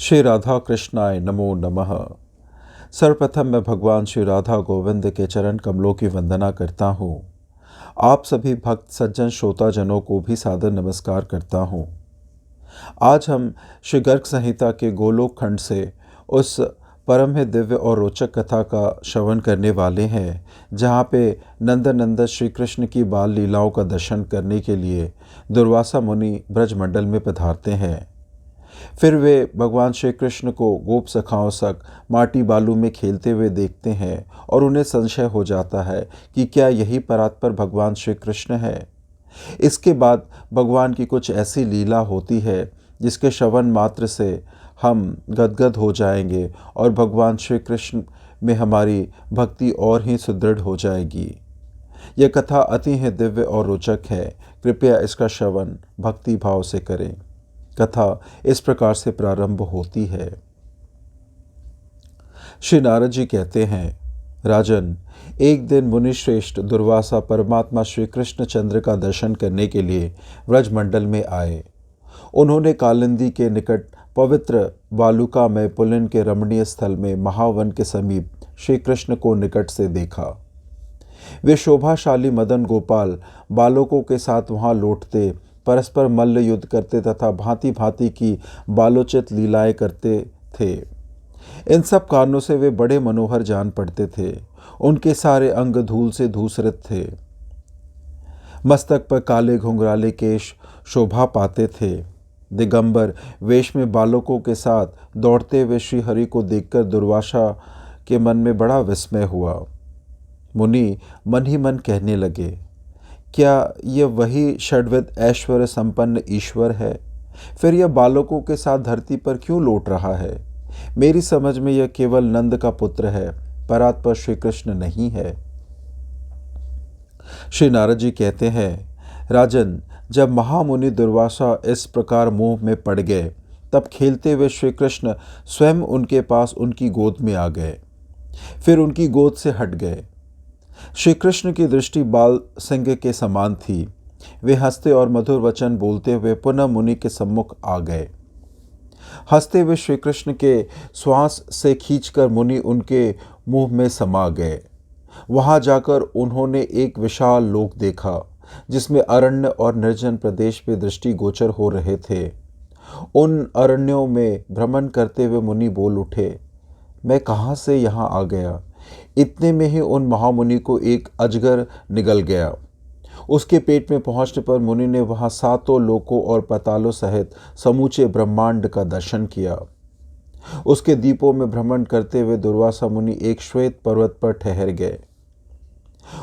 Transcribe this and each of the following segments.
श्री राधा कृष्णाय नमो नमः। सर्वप्रथम मैं भगवान श्री राधा गोविंद के चरण कमलों की वंदना करता हूँ। आप सभी भक्त सज्जन श्रोताजनों को भी सादर नमस्कार करता हूँ। आज हम श्री गर्ग संहिता के गोलोक खंड से उस परम ही दिव्य और रोचक कथा का श्रवण करने वाले हैं, जहाँ पे नंदनंदन श्री कृष्ण की बाल लीलाओं का दर्शन करने के लिए दुर्वासा मुनि ब्रजमंडल में पधारते हैं। फिर वे भगवान श्री कृष्ण को गोप सखाओं संग माटी बालू में खेलते हुए देखते हैं और उन्हें संशय हो जाता है कि क्या यही परात्पर भगवान श्री कृष्ण है। इसके बाद भगवान की कुछ ऐसी लीला होती है जिसके श्रवण मात्र से हम गदगद हो जाएंगे और भगवान श्री कृष्ण में हमारी भक्ति और ही सुदृढ़ हो जाएगी। यह कथा अति ही दिव्य और रोचक है। कृपया इसका श्रवण भक्ति भाव से करें। कथा इस प्रकार से प्रारंभ होती है। श्री नारद जी कहते हैं, राजन, एक दिन मुनिश्रेष्ठ दुर्वासा परमात्मा श्री कृष्ण चंद्र का दर्शन करने के लिए व्रजमंडल में आए। उन्होंने कालिंदी के निकट पवित्र वालुका में पुलिन के रमणीय स्थल में महावन के समीप श्री कृष्ण को निकट से देखा। वे शोभाशाली मदन गोपाल बालकों के साथ वहां लौटते, परस्पर मल्ल युद्ध करते तथा भांति भांति की बालोचित लीलाएं करते थे। इन सब कारणों से वे बड़े मनोहर जान पड़ते थे। उनके सारे अंग धूल से धूसरित थे। मस्तक पर काले घुंघराले केश शोभा पाते थे। दिगंबर वेश में बालकों के साथ दौड़ते हुए श्री हरि को देखकर दुर्वासा के मन में बड़ा विस्मय हुआ। मुनि मन ही मन कहने लगे, क्या यह वही षड्विध ऐश्वर्य संपन्न ईश्वर है? फिर यह बालकों के साथ धरती पर क्यों लौट रहा है? मेरी समझ में यह केवल नंद का पुत्र है, परात्पर श्री कृष्ण नहीं है। श्री नारद जी कहते हैं, राजन, जब महामुनि दुर्वासा इस प्रकार मोह में पड़ गए, तब खेलते हुए श्री कृष्ण स्वयं उनके पास उनकी गोद में आ गए, फिर उनकी गोद से हट गए। श्री कृष्ण की दृष्टि बाल सिंह के समान थी। वे हंसते और मधुर वचन बोलते हुए पुनः मुनि के सम्मुख आ गए। हंसते हुए श्री कृष्ण के श्वास से खींचकर मुनि उनके मुंह में समा गए। वहां जाकर उन्होंने एक विशाल लोक देखा, जिसमें अरण्य और निर्जन प्रदेश में दृष्टि गोचर हो रहे थे। उन अरण्यों में भ्रमण करते हुए मुनि बोल उठे, मैं कहाँ से यहाँ आ गया? इतने में ही उन महामुनि को एक अजगर निगल गया। उसके पेट में पहुंचने पर मुनि ने वहां सातों लोकों और पातालों सहित समूचे ब्रह्मांड का दर्शन किया। उसके द्वीपों में भ्रमण करते हुए दुर्वासा मुनि एक श्वेत पर्वत पर ठहर गए।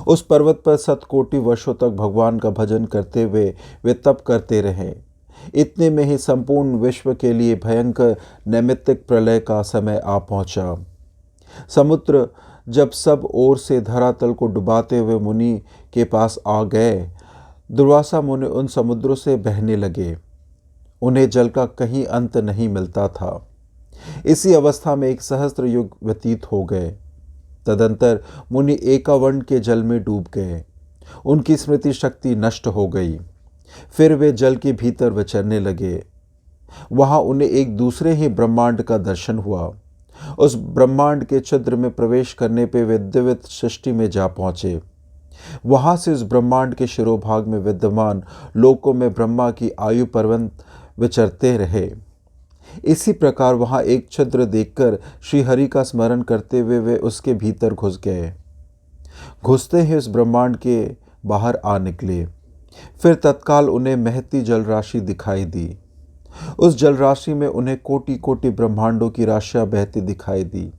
उस पर्वत पर 7 कोटि वर्षों तक भगवान का भजन करते हुए वे तप करते रहे। इतने में ही संपूर्ण विश्व के लिए भयंकर नैमित्तिक प्रलय का समय आ पहुंचा। समुद्र जब सब ओर से धरातल को डुबाते हुए मुनि के पास आ गए, दुर्वासा मुनि उन समुद्रों से बहने लगे। उन्हें जल का कहीं अंत नहीं मिलता था। इसी अवस्था में 1 सहस्त्र युग व्यतीत हो गए। तदंतर मुनि एकावर्ण के जल में डूब गए। उनकी स्मृति शक्ति नष्ट हो गई। फिर वे जल के भीतर विचरने लगे। वहां उन्हें एक दूसरे ही ब्रह्मांड का दर्शन हुआ। उस ब्रह्मांड के छिद्र में प्रवेश करने पे वे दिव्य सृष्टि में जा पहुंचे। वहां से उस ब्रह्मांड के शिरोभाग में विद्यमान लोकों में ब्रह्मा की आयु पर्यंत विचरते रहे। इसी प्रकार वहां एक छिद्र देखकर श्री हरि का स्मरण करते हुए वे उसके भीतर घुस गए। घुसते ही उस ब्रह्मांड के बाहर आ निकले। फिर तत्काल उन्हें महती जल राशि दिखाई दी। उस जल राशि में उन्हें कोटि कोटि ब्रह्मांडों की राशियां बहती दिखाई दी।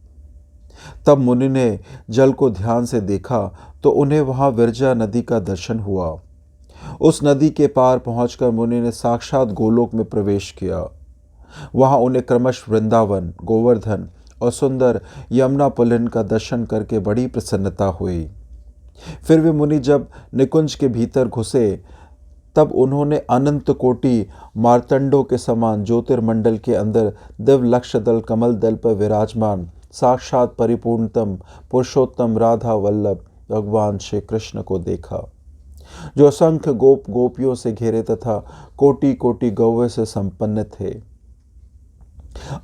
तब मुनि ने जल को ध्यान से देखा तो उन्हें वहां विरजा नदी का दर्शन हुआ। उस नदी के पार पहुंचकर मुनि ने साक्षात गोलोक में प्रवेश किया। वहां उन्हें क्रमशः वृंदावन, गोवर्धन और सुंदर यमुना पुलिन का दर्शन करके बड़ी प्रसन्नता हुई। फिर वे मुनि जब निकुंज के भीतर घुसे, तब उन्होंने अनंत कोटि मार्तंडों के समान ज्योतिर्मंडल के अंदर दिव्य लक्षदल कमल दल पर विराजमान साक्षात परिपूर्णतम पुरुषोत्तम राधा वल्लभ भगवान श्री कृष्ण को देखा, जो असंख्य गोप गोपियों से घेरे तथा कोटि कोटि गौवे से संपन्न थे।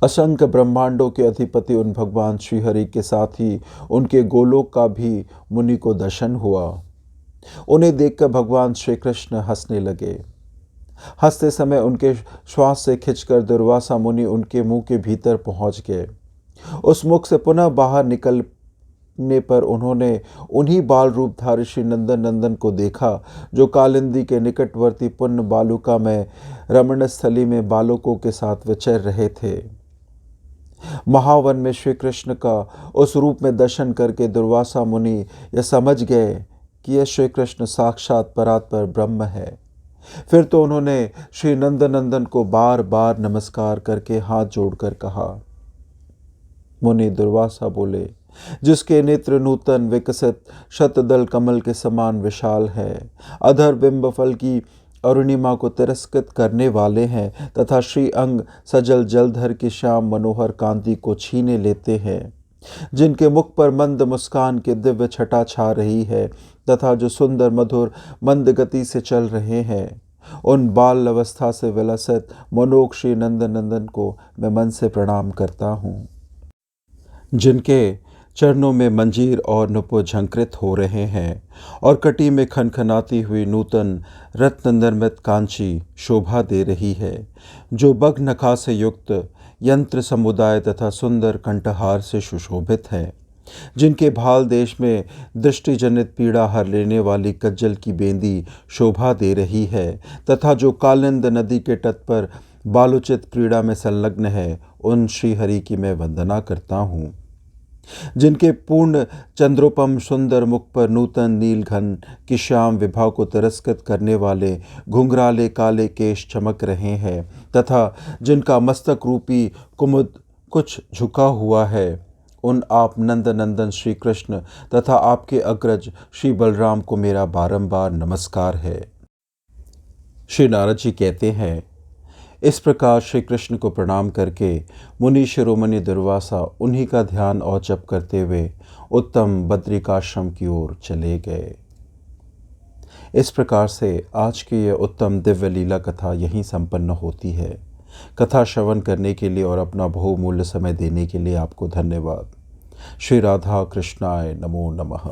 असंख्य ब्रह्मांडों के अधिपति उन भगवान श्रीहरि के साथ ही उनके गोलोक का भी मुनि को दर्शन हुआ। उन्हें देखकर भगवान श्री कृष्ण हंसने लगे। हंसते समय उनके श्वास से खिंचकर दुर्वासा मुनि उनके मुंह के भीतर पहुंच गए। उस मुख से पुनः बाहर निकलने पर उन्होंने उन्हीं बाल रूपधारी श्री नंदन नंदन को देखा, जो कालिंदी के निकटवर्ती पुण्य बालुका में रमण स्थली में बालकों के साथ विचर रहे थे। महावन में श्री कृष्ण का उस रूप में दर्शन करके दुर्वासा मुनि यह समझ गए कि यह श्री कृष्ण साक्षात परात्पर ब्रह्म है। फिर तो उन्होंने श्री नंदनंदन को बार बार नमस्कार करके हाथ जोड़कर कहा। मुनि दुर्वासा बोले, जिसके नेत्र नूतन विकसित शतदल कमल के समान विशाल है, अधर बिंब फल की अरुणिमा को तिरस्कृत करने वाले हैं तथा श्री अंग सजल जलधर की श्याम मनोहर कांति को छीने लेते हैं, जिनके मुख पर मंद मुस्कान की दिव्य छटा छा रही है तथा जो सुंदर मधुर मंद गति से चल रहे हैं, उन बाल अवस्था से विलसित मनोक श्री नंदनंदन को मैं मन से प्रणाम करता हूँ। जिनके चरणों में मंजीर और नुपुर झंकृत हो रहे हैं और कटी में खनखनाती हुई नूतन रत्न निर्मित कांची शोभा दे रही है, जो बग नखा से युक्त यंत्र समुदाय तथा सुंदर कंठहार से सुशोभित है, जिनके भाल देश में दृष्टि जनित पीड़ा हर लेने वाली कज्जल की बेंदी शोभा दे रही है तथा जो कालिंद नदी के तट पर बालोचित क्रीड़ा में संलग्न है, उन श्रीहरि की मैं वंदना करता हूँ। जिनके पूर्ण चंद्रोपम सुंदर मुख पर नूतन नील घन की श्याम विभा को तिरस्कृत करने वाले घुंघराले काले केश चमक रहे हैं तथा जिनका मस्तक रूपी कुमुद कुछ झुका हुआ है, उन आप नंद नंदन श्री कृष्ण तथा आपके अग्रज श्री बलराम को मेरा बारंबार नमस्कार है। श्री नारद जी कहते हैं, इस प्रकार श्री कृष्ण को प्रणाम करके मुनि शिरोमणि दुर्वासा उन्हीं का ध्यान और जप करते हुए उत्तम बद्रिकाश्रम की ओर चले गए। इस प्रकार से आज की यह उत्तम दिव्य लीला कथा यहीं संपन्न होती है। कथा श्रवण करने के लिए और अपना बहुमूल्य समय देने के लिए आपको धन्यवाद। श्री राधा कृष्णाय नमो नमः।